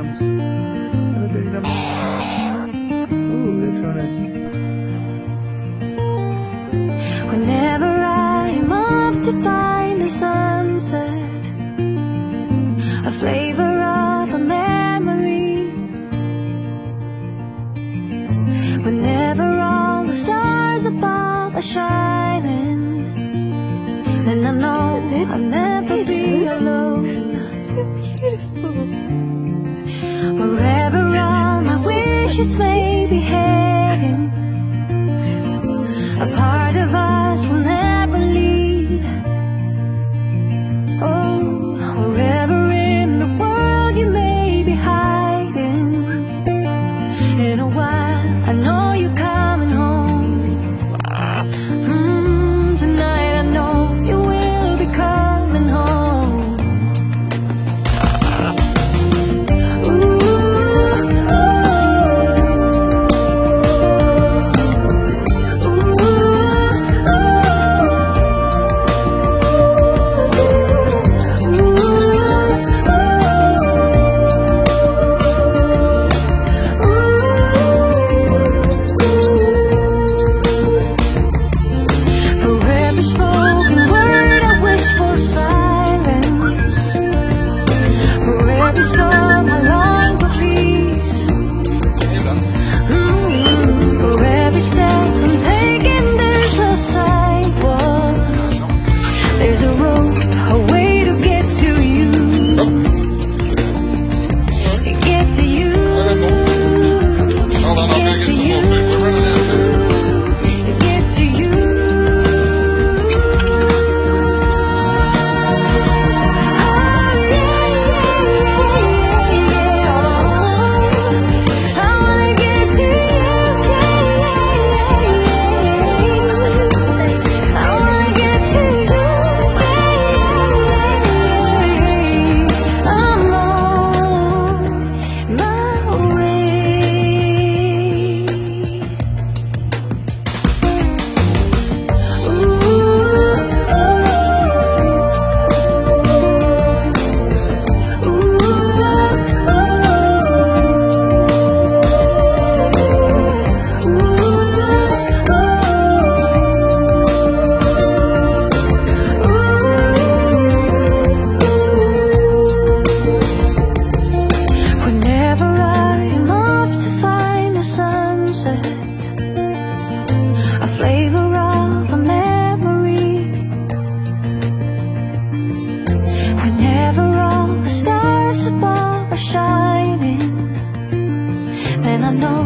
drums. And the big drums. Ooh, they're trying to... Whenever I'm up to find the sunset, a flavor of a memory. Whenever all the stars above are shining, then I know I'll never be alone. Wherever all my wishes may be heading, a part of us will never leave. Oh, wherever in the world you may be hiding, in a while I know you're coming home. Tonight I know you will be coming home. There's a road, a way to get to you. To get to you. Hold on, I'll get some more food. We're running out of food. To get to you. I wanna get to you. I wanna get to you. I'm on my way. Whenever I'm off to find a sunset, a flavor of a memory. Whenever all the stars above are shining, then I know